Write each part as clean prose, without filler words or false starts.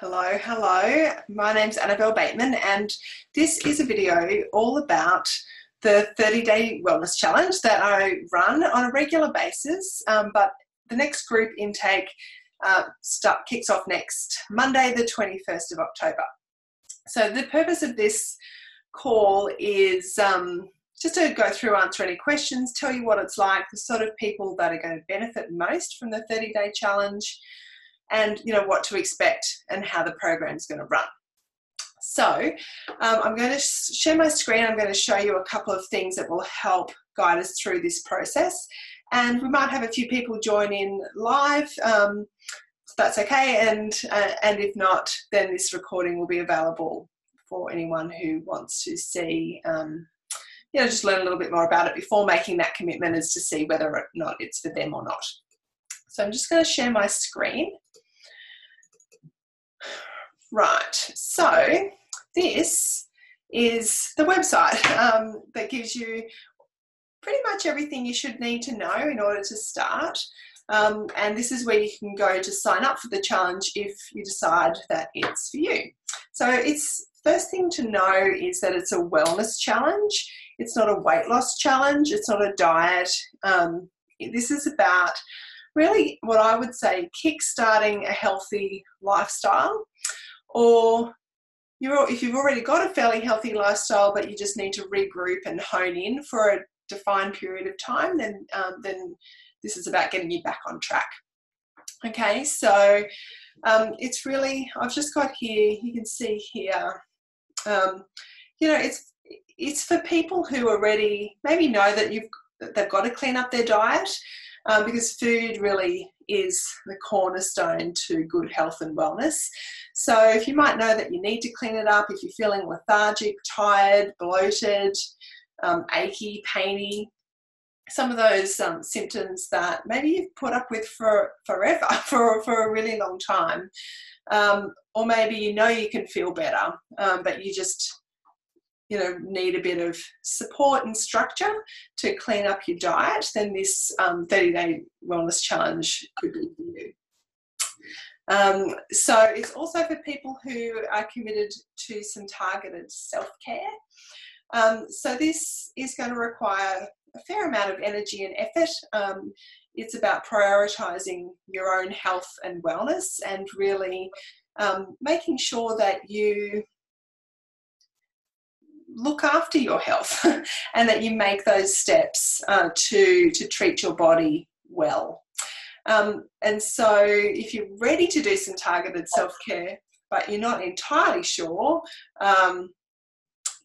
Hello. My name's Annabelle Bateman, and this is a video all about the 30-day wellness challenge that I run on a regular basis, but the next group intake kicks off next Monday, the 21st of October. So the purpose of this call is just to go through, answer any questions, tell you what it's like, the sort of people that are going to benefit most from the 30-day challenge, and what to expect and how the program's going to run. So I'm going to share my screen. I'm going to show you a couple of things that will help guide us through this process, and we might have a few people join in live. So that's okay, and if not, then this recording will be available for anyone who wants to see, just learn a little bit more about it before making that commitment as to see whether or not it's for them or not. So I'm just going to share my screen. Right, so this is the website that gives you pretty much everything you should need to know in order to start. And this is where you can go to sign up for the challenge if you decide that it's for you. So it's first thing to know is that it's a wellness challenge. It's not a weight loss challenge. It's not a diet. This is about really what I would say kickstarting a healthy lifestyle, or if you've already got a fairly healthy lifestyle but you just need to regroup and hone in for a defined period of time, then this is about getting you back on track. Okay, so it's really, I've just got here, you can see here, it's for people who already maybe know that they've got to clean up their diet, because food really is the cornerstone to good health and wellness. So if you might know that you need to clean it up, if you're feeling lethargic, tired, bloated, achy, painy, some of those symptoms that maybe you've put up with forever, for a really long time, or maybe you can feel better, but you just need a bit of support and structure to clean up your diet, then this 30-day wellness challenge could be for you. So it's also for people who are committed to some targeted self-care. So this is going to require a fair amount of energy and effort. It's about prioritising your own health and wellness, and really making sure that you look after your health and that you make those steps to treat your body well. And so if you're ready to do some targeted self-care, but you're not entirely sure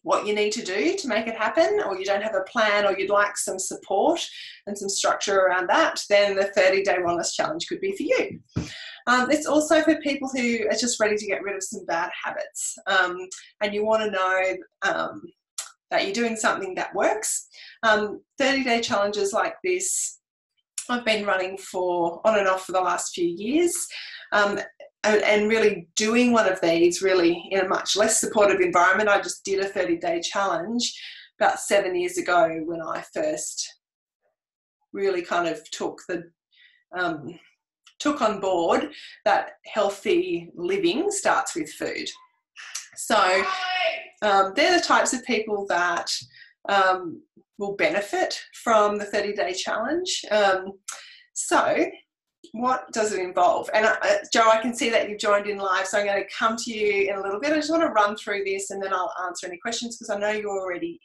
what you need to do to make it happen, or you don't have a plan, or you'd like some support and some structure around that, then the 30-day wellness challenge could be for you. It's also for people who are just ready to get rid of some bad habits, and you want to know that you're doing something that works. 30-day challenges like this I've been running on and off for the last few years, and really doing one of these really in a much less supportive environment. I just did a 30-day challenge about 7 years ago when I first really kind of took on board that healthy living starts with food. So they're the types of people that will benefit from the 30-day challenge. So what does it involve? And Joe, I can see that you've joined in live, so I'm going to come to you in a little bit. I just want to run through this and then I'll answer any questions, because I know you're already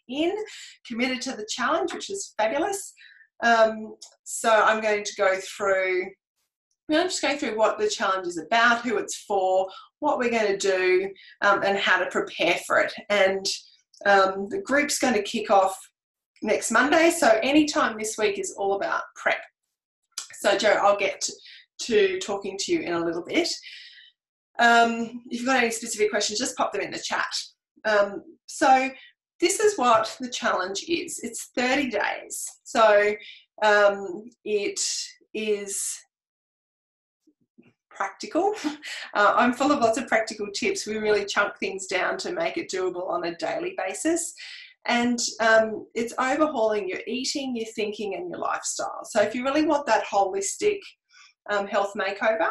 committed to the challenge, which is fabulous. So I'm going to go through what the challenge is about, who it's for, what we're going to do, and how to prepare for it. And the group's going to kick off next Monday, so any time this week is all about prep. So Joe, I'll get to talking to you in a little bit. If you've got any specific questions, just pop them in the chat. So this is what the challenge is. It's 30 days. So it is practical. I'm full of lots of practical tips. We really chunk things down to make it doable on a daily basis. And it's overhauling your eating, your thinking, and your lifestyle. So if you really want that holistic health makeover,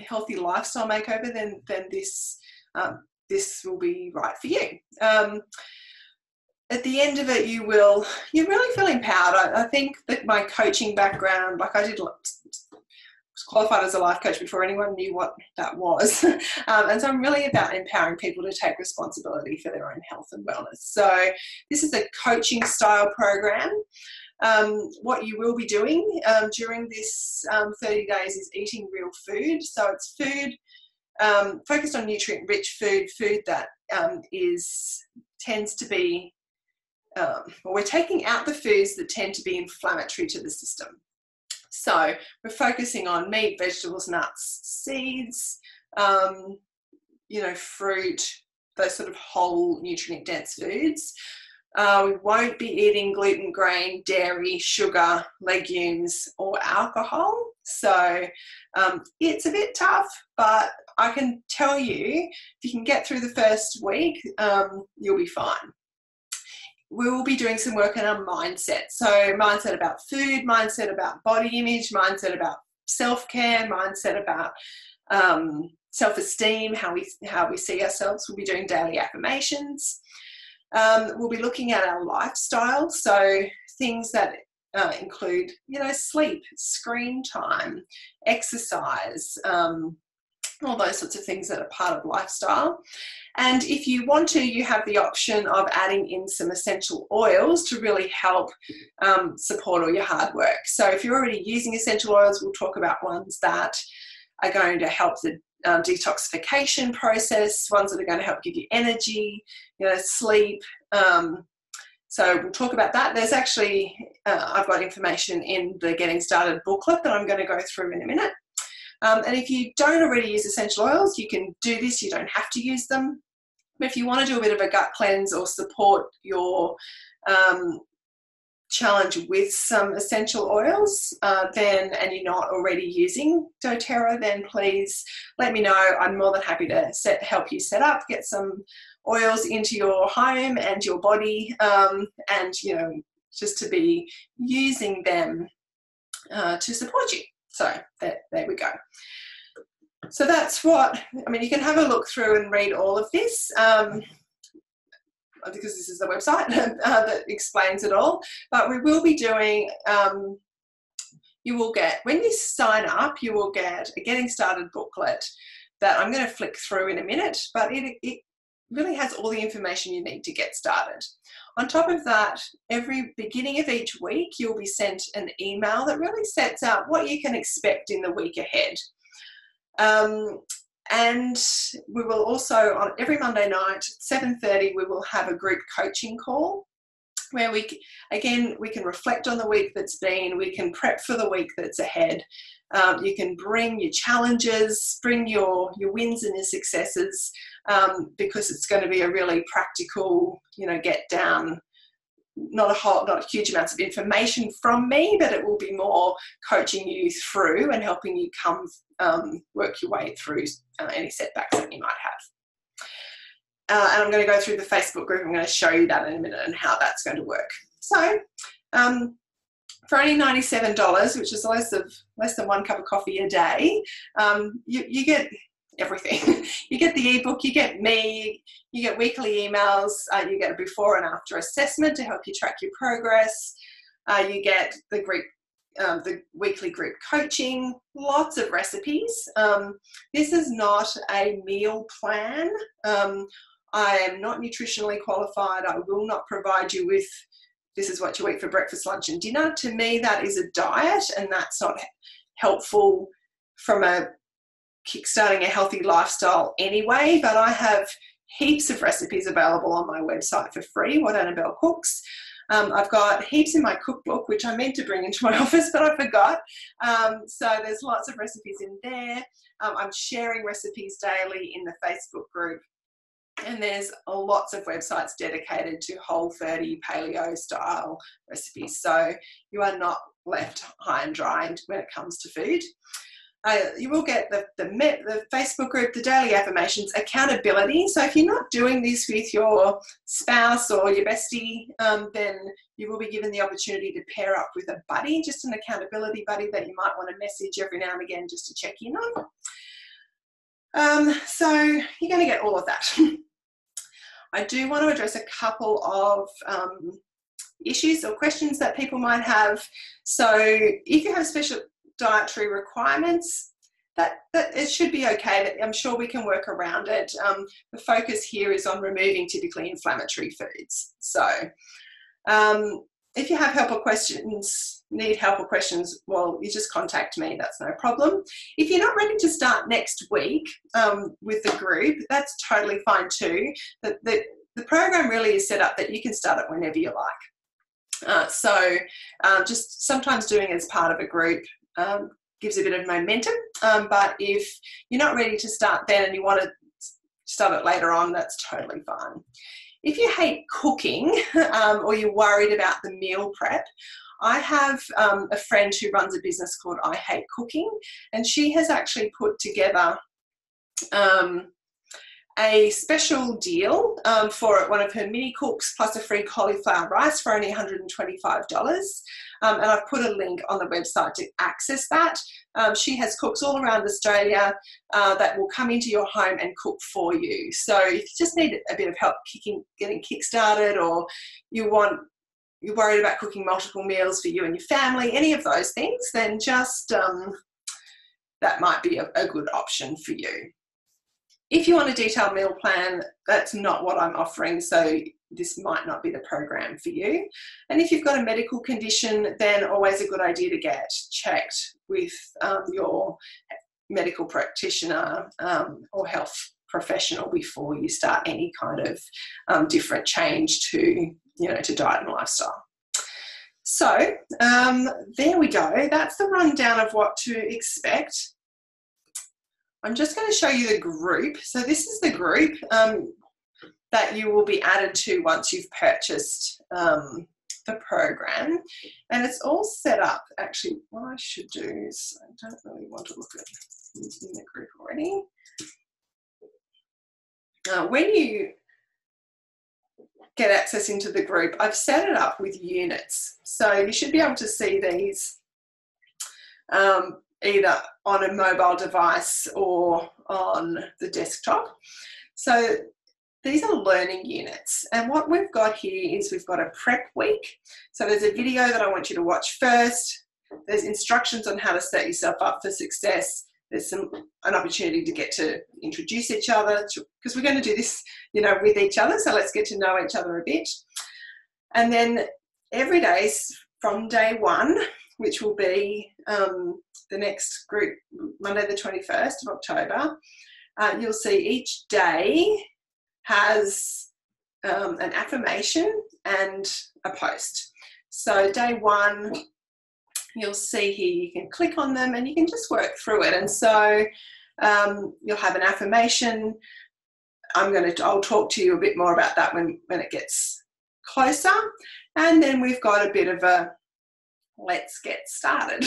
healthy lifestyle makeover, then this will be right for you. At the end of it, you really feel empowered. I think that my coaching background, like I was qualified as a life coach before anyone knew what that was. And so I'm really about empowering people to take responsibility for their own health and wellness. So this is a coaching style program. What you will be doing during this 30 days is eating real food. So it's food focused on nutrient-rich food that tends to be, we're taking out the foods that tend to be inflammatory to the system. So we're focusing on meat, vegetables, nuts, seeds, fruit, those sort of whole nutrient-dense foods. We won't be eating gluten, grain, dairy, sugar, legumes, or alcohol. So it's a bit tough, but I can tell you, if you can get through the first week, you'll be fine. We will be doing some work on our mindset. So mindset about food, mindset about body image, mindset about self-care, mindset about self-esteem, how we see ourselves. We'll be doing daily affirmations. We'll be looking at our lifestyle. So things that include, sleep, screen time, exercise, all those sorts of things that are part of lifestyle. And if you want to, you have the option of adding in some essential oils to really help support all your hard work. So if you're already using essential oils, we'll talk about ones that are going to help the detoxification process, ones that are going to help give you energy, sleep. So we'll talk about that. There's actually, I've got information in the Getting Started booklet that I'm going to go through in a minute. And if you don't already use essential oils, you can do this. You don't have to use them. But if you want to do a bit of a gut cleanse or support your challenge with some essential oils, and you're not already using doTERRA, then please let me know. I'm more than happy to help you set up, get some oils into your home and your body, and just to be using them to support you. So there we go. So that's you can have a look through and read all of this, because this is the website that explains it all. But we will be doing, you will get, when you sign up, you will get a Getting Started booklet that I'm going to flick through in a minute, but it really has all the information you need to get started. On top of that, every beginning of each week, you'll be sent an email that really sets out what you can expect in the week ahead. And we will also, on every Monday night, 7:30, we will have a group coaching call where we can reflect on the week that's been, we can prep for the week that's ahead. You can bring your challenges, bring your wins and your successes, because it's going to be a really practical, get down, not huge amounts of information from me, but it will be more coaching you through and helping you work your way through any setbacks that you might have. And I'm going to go through the Facebook group. I'm going to show you that in a minute and how that's going to work. So for only $97, which is less than 1 cup of coffee a day, you get everything. You get the ebook, you get me, you get weekly emails, you get a before and after assessment to help you track your progress, you get the weekly group coaching, lots of recipes. This is not a meal plan. I am not nutritionally qualified. I will not provide you with, this is what you eat for breakfast, lunch and dinner. To me, that is a diet, and that's not helpful from kickstarting a healthy lifestyle anyway. But I have heaps of recipes available on my website for free, What Annabelle Cooks. I've got heaps in my cookbook, which I meant to bring into my office, but I forgot. So there's lots of recipes in there. I'm sharing recipes daily in the Facebook group. And there's lots of websites dedicated to Whole30 paleo style recipes. So you are not left high and dry when it comes to food. You will get the Facebook group, the daily affirmations, accountability. So if you're not doing this with your spouse or your bestie, then you will be given the opportunity to pair up with a buddy, just an accountability buddy that you might want to message every now and again just to check in on. So you're going to get all of that. I do want to address a couple of issues or questions that people might have. So if you have special dietary requirements, that it should be okay. I'm sure we can work around it. The focus here is on removing typically inflammatory foods. So if you have help or questions, need help or questions, well, you just contact me. That's no problem. If you're not ready to start next week with the group, that's totally fine too. The program really is set up that you can start it whenever you like. Just sometimes doing it as part of a group gives a bit of momentum, but if you're not ready to start then and you want to start it later on, that's totally fine. If you hate cooking or you're worried about the meal prep, I have a friend who runs a business called I Hate Cooking, and she has actually put together a special deal for one of her mini cooks plus a free cauliflower rice for only $125. And I've put a link on the website to access that. She has cooks all around Australia that will come into your home and cook for you. So if you just need a bit of help getting kick-started, or you're worried about cooking multiple meals for you and your family, any of those things, then just that might be a good option for you. If you want a detailed meal plan, that's not what I'm offering, so this might not be the program for you. And if you've got a medical condition, then always a good idea to get checked with your medical practitioner or health professional before you start any kind of different change to diet and lifestyle. So there we go. That's the rundown of what to expect. I'm just going to show you the group. So this is the group that you will be added to once you've purchased the program. And it's all set up. Actually, what I should do is, I don't really want to look at who's in the group already. When you get access into the group, I've set it up with units. So you should be able to see these either on a mobile device or on the desktop. So these are learning units. And what we've got here is we've got a prep week. So there's a video that I want you to watch first. There's instructions on how to set yourself up for success. There's an opportunity to get to introduce each other, because we're going to do this, with each other. So let's get to know each other a bit. And then every day from day one, which will be the next group, Monday the 21st of October, you'll see each day has an affirmation and a post. So day one, you'll see here, you can click on them and you can just work through it. And so you'll have an affirmation. I'll talk to you a bit more about that when it gets closer. And then we've got a bit of a let's get started.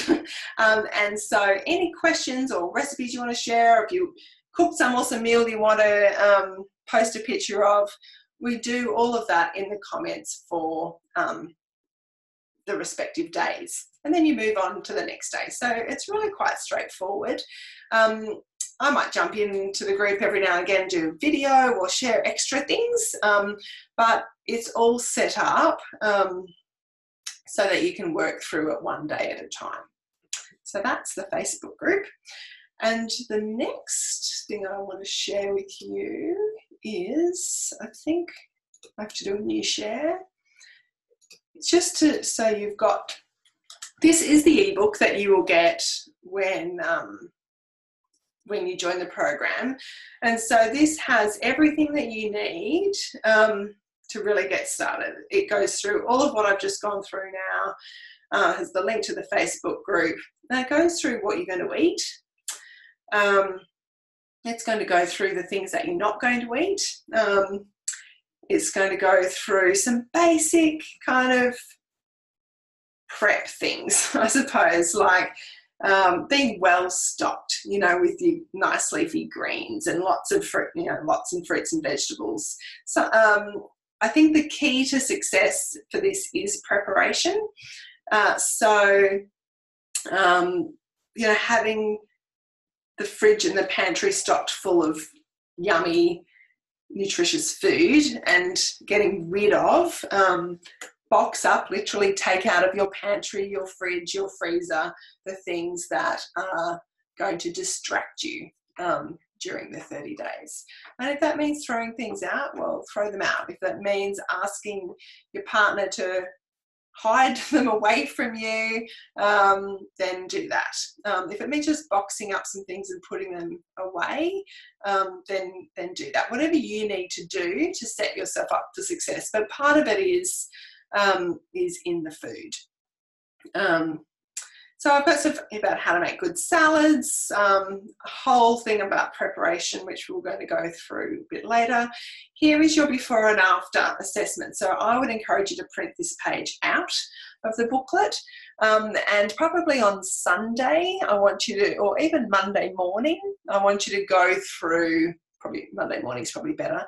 And so any questions or recipes you want to share, or if you cook some awesome meal you want to post a picture of, we do all of that in the comments for the respective days. And then you move on to the next day. So it's really quite straightforward. I might jump into the group every now and again, do a video or share extra things, but it's all set up so that you can work through it one day at a time. So that's the Facebook group. And the next thing I want to share with you is, I think I have to do a new share. It's just so you've got, this is the ebook that you will get when you join the program. And so this has everything that you need to really get started. It goes through all of what I've just gone through now, has the link to the Facebook group, and it goes through what you're going to eat. It's going to go through the things that you're not going to eat. It's going to go through some basic kind of prep things, I suppose, like being well stocked, with your nice leafy greens and lots of fruit, lots of fruits and vegetables. So I think the key to success for this is preparation. Having the fridge and the pantry stocked full of yummy, nutritious food, and getting rid of, box up, literally take out of your pantry, your fridge, your freezer, the things that are going to distract you during the 30 days. And if that means throwing things out, well, throw them out. If that means asking your partner to hide them away from you, then do that. If it means just boxing up some things and putting them away, then do that. Whatever you need to do to set yourself up for success. But part of it is in the food. So I've got stuff about how to make good salads, a whole thing about preparation, which we're going to go through a bit later. Here is your before and after assessment. So I would encourage you to print this page out of the booklet. And probably on Sunday, I want you to, or even Monday morning, I want you to go through, probably Monday morning is probably better,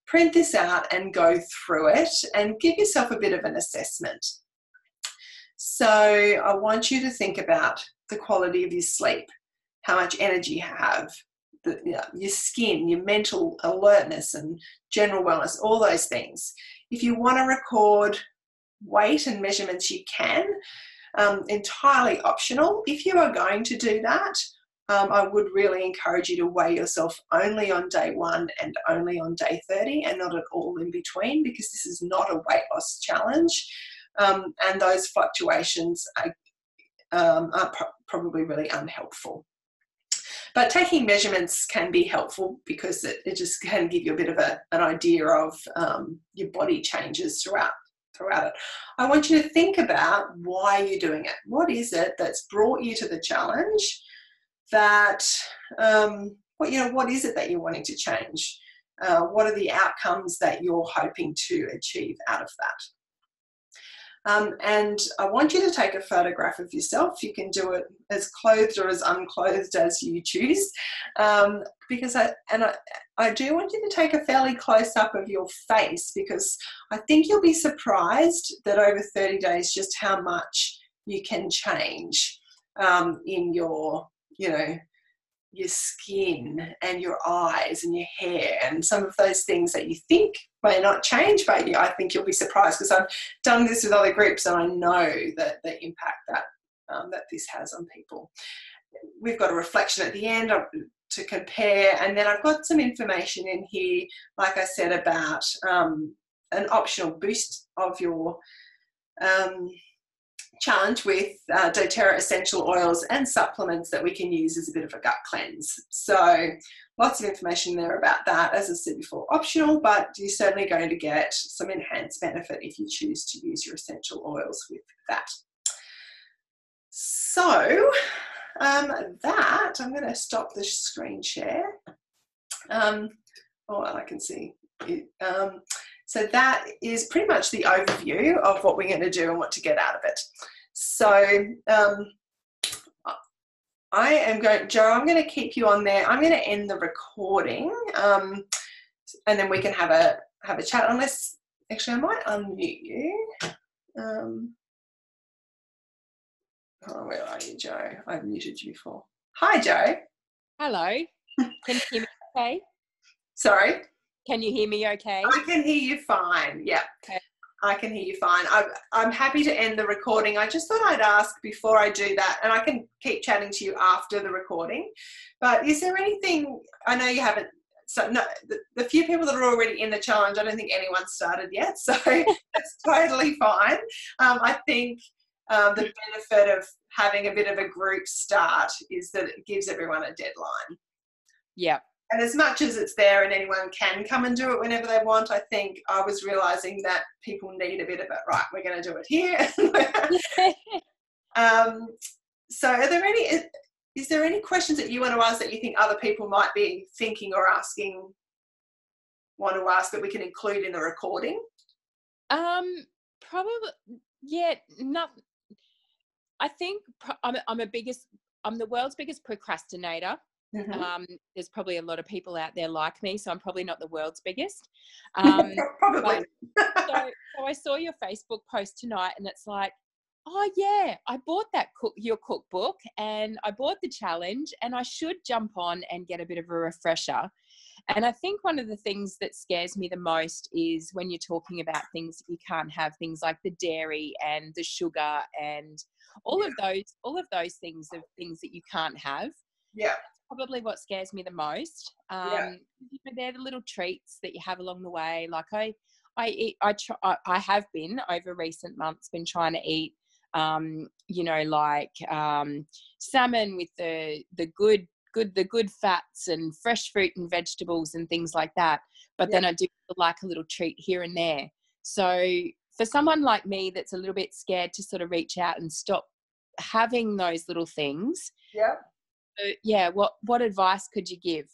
print this out and go through it and give yourself a bit of an assessment. So I want you to think about the quality of your sleep, how much energy you have, your skin, your mental alertness and general wellness, all those things. If you want to record weight and measurements, you can, entirely optional. If you are going to do that, I would really encourage you to weigh yourself only on day 1 and only on day 30 and not at all in between, because this is not a weight loss challenge. And those fluctuations are probably really unhelpful. But taking measurements can be helpful because it just can give you a bit of an idea of your body changes throughout it. I want you to think about why you're doing it. What is it that's brought you to the challenge? What is it that you're wanting to change? What are the outcomes that you're hoping to achieve out of that? And I want you to take a photograph of yourself. You can do it as clothed or as unclothed as you choose, because I do want you to take a fairly close up of your face, because I think you'll be surprised that over 30 days just how much you can change in your skin and your eyes and your hair and some of those things that you think may not change, but I think you'll be surprised, because I've done this with other groups and I know that the impact that this has on people. We've got a reflection at the end to compare, and then I've got some information in here, like I said, about an optional boost of your challenge with doTERRA essential oils and supplements that we can use as a bit of a gut cleanse. So lots of information there about that. As I said before, optional, but you're certainly going to get some enhanced benefit if you choose to use your essential oils with that. So I'm going to stop the screen share. I can see it. So that is pretty much the overview of what we're going to do and what to get out of it. So I'm going to keep you on there. I'm going to end the recording, and then we can have a chat. Unless, actually, I might unmute you. Where are you, Joe? I've muted you before. Hi, Joe. Hello. Can you hear me okay? Sorry? Can you hear me okay? I can hear you fine. Yeah, okay. I can hear you fine. I'm happy to end the recording. I just thought I'd ask before I do that, and I can keep chatting to you after the recording, but is there anything, I know you haven't, so no, the few people that are already in the challenge, I don't think anyone's started yet, so that's totally fine. I think the benefit of having a bit of a group start is that it gives everyone a deadline. Yeah. And as much as it's there and anyone can come and do it whenever they want, I think I was realising that people need a bit of it. Right, we're going to do it here. So is there any questions that you want to ask that you think other people might be thinking or want to ask that we can include in the recording? Probably, yeah, not. I think I'm the world's biggest procrastinator. Mm-hmm. There's probably a lot of people out there like me, so I'm probably not the world's biggest. Probably. So I saw your Facebook post tonight, and it's like, oh yeah, I bought that your cookbook, and I bought the challenge, and I should jump on and get a bit of a refresher. And I think one of the things that scares me the most is when you're talking about things that you can't have, things like the dairy and the sugar and all of those things of things that you can't have. Yeah. That's probably what scares me the most. They're the little treats that you have along the way. Like I have been over recent months been trying to eat, salmon with the good fats and fresh fruit and vegetables and things like that. But then I do like a little treat here and there. So for someone like me that's a little bit scared to sort of reach out and stop having those little things, what advice could you give?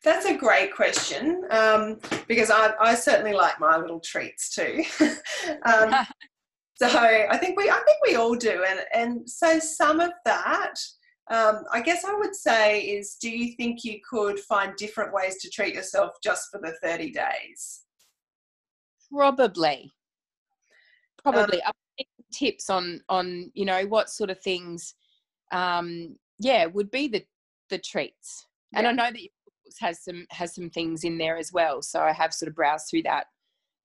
That's a great question, because I certainly like my little treats too. So I think we all do, and so some of that, I guess I would say is, do you think you could find different ways to treat yourself just for the 30 days? Probably. I think tips on what sort of things, would be the treats. And I know that your book has some things in there as well, so I have sort of browsed through that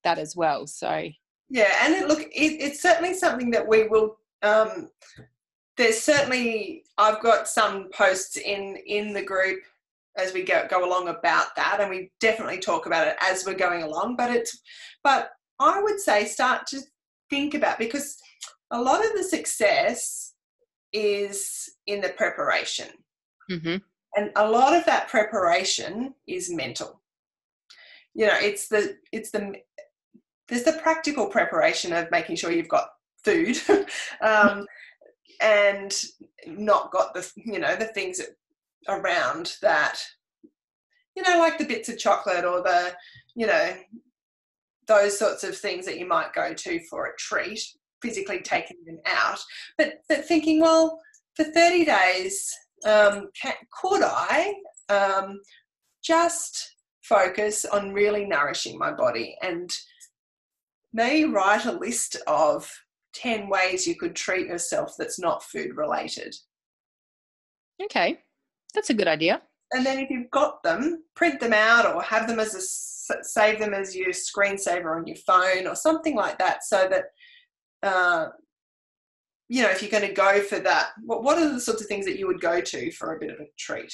as well. So yeah, and it's certainly something that we will. There's certainly, I've got some posts in the group as we go along about that, and we definitely talk about it as we're going along. But I would say start to think about, because a lot of the success is in the preparation, and a lot of that preparation is mental. There's the practical preparation of making sure you've got food. And not got the things around that, like the bits of chocolate or those sorts of things that you might go to for a treat, physically taking them out. But thinking, well, for 30 days, could I just focus on really nourishing my body, and maybe write a list of 10 ways you could treat yourself that's not food related. Okay, that's a good idea. And then if you've got them, print them out or have them save them as your screensaver on your phone or something like that, so that if you're going to go for that, what are the sorts of things that you would go to for a bit of a treat?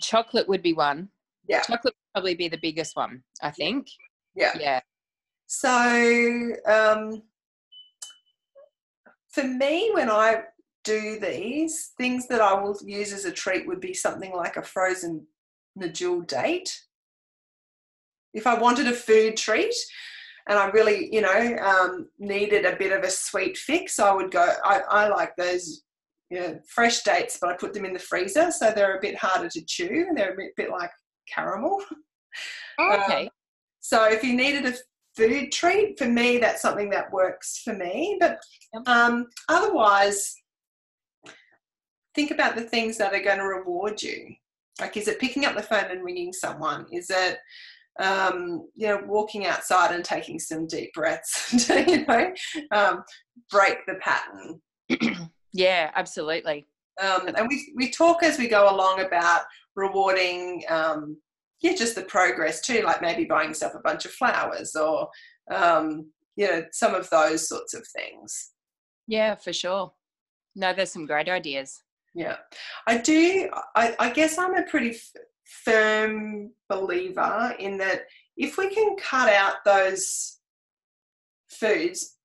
Chocolate would be one. Yeah, chocolate would probably be the biggest one, I think. Yeah. So for me, when I do these, things that I will use as a treat would be something like a frozen medjool date. If I wanted a food treat and I really, needed a bit of a sweet fix, I would go, I like those fresh dates, but I put them in the freezer, so they're a bit harder to chew, and they're a bit like caramel. Okay. So if you needed a food treat, for me, that's something that works for me. But otherwise, think about the things that are going to reward you. Like, is it picking up the phone and ringing someone? Is it, walking outside and taking some deep breaths to, break the pattern? Yeah, absolutely. And we talk as we go along about rewarding, just the progress too, like maybe buying yourself a bunch of flowers or, some of those sorts of things. Yeah, for sure. No, there's some great ideas. Yeah, I do. I guess I'm a pretty firm believer in that if we can cut out those foods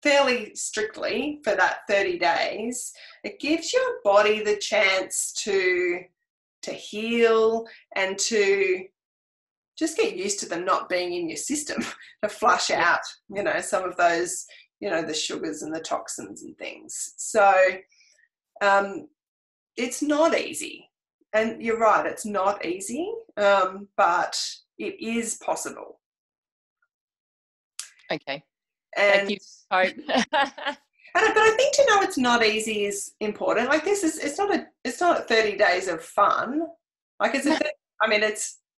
fairly strictly for that 30 days, it gives your body the chance to heal and to just get used to them not being in your system, to flush out, some of those, the sugars and the toxins and things. So it's not easy. And you're right, it's not easy, but it is possible. Okay. And thank you. Hope. But I think to know it's not easy is important. Like, it's not 30 days of fun. Like, it's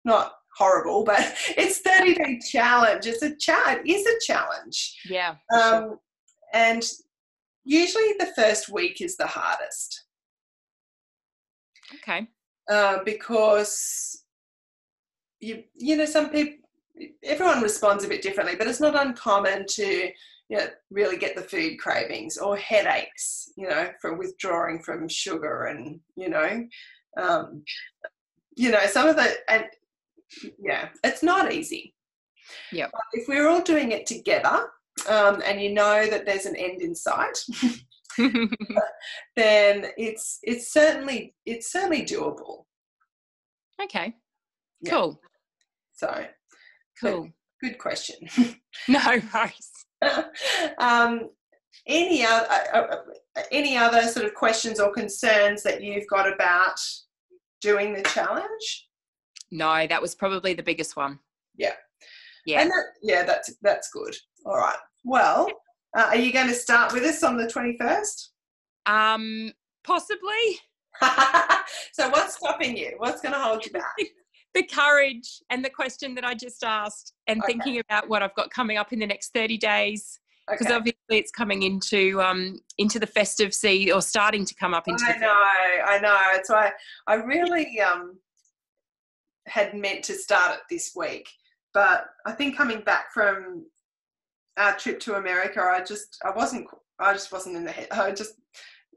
not horrible, but it's 30-day challenge. It is a challenge. Yeah. Sure. And usually the first week is the hardest. Okay. Because you know, some people, everyone responds a bit differently, but it's not uncommon to really get the food cravings or headaches, from withdrawing from sugar, and some of the, and it's not easy. Yeah. If we're all doing it together, and you know that there's an end in sight, then it's certainly doable. Okay. Cool. So cool. Good question. No worries. Any other sort of questions or concerns that you've got about doing the challenge? No, that was probably the biggest one. Yeah. Yeah. And that's good. All right. Well, are you going to start with us on the 21st? Possibly. So what's stopping you? What's going to hold you back? The courage and the question that I just asked, and thinking about what I've got coming up in the next 30 days. Because obviously it's coming into the festive season, or starting to come up into I know. It's why I really had meant to start it this week. But I think coming back from our trip to America, I just wasn't in the head.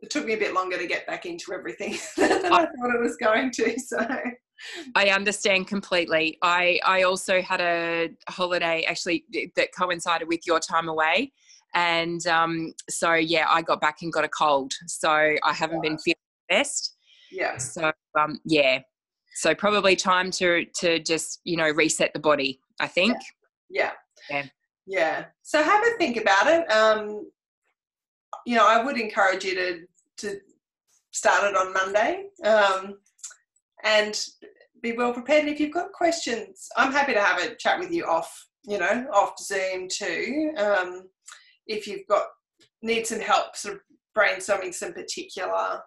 It took me a bit longer to get back into everything than I thought it was going to. So I understand completely. I also had a holiday actually that coincided with your time away. And so, I got back and got a cold. So I haven't been feeling the best. Yeah. So, so probably time to just, reset the body, I think. Yeah. So have a think about it. I would encourage you to start it on Monday, and be well prepared. And if you've got questions, I'm happy to have a chat with you off Zoom too. If you've need some help sort of brainstorming some particular,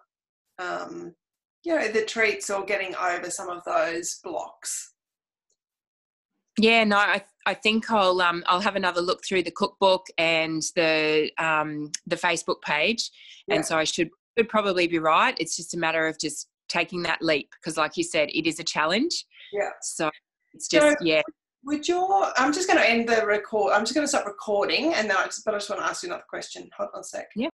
the treats, or getting over some of those blocks. Yeah, no, I think I'll have another look through the cookbook and the Facebook page, and so I should probably be right. It's just a matter of just taking that leap, because, like you said, it is a challenge. Yeah. So it's just I'm just going to end the record. I'm just going to stop recording, and then but I just want to ask you another question. Hold on a sec. Yeah.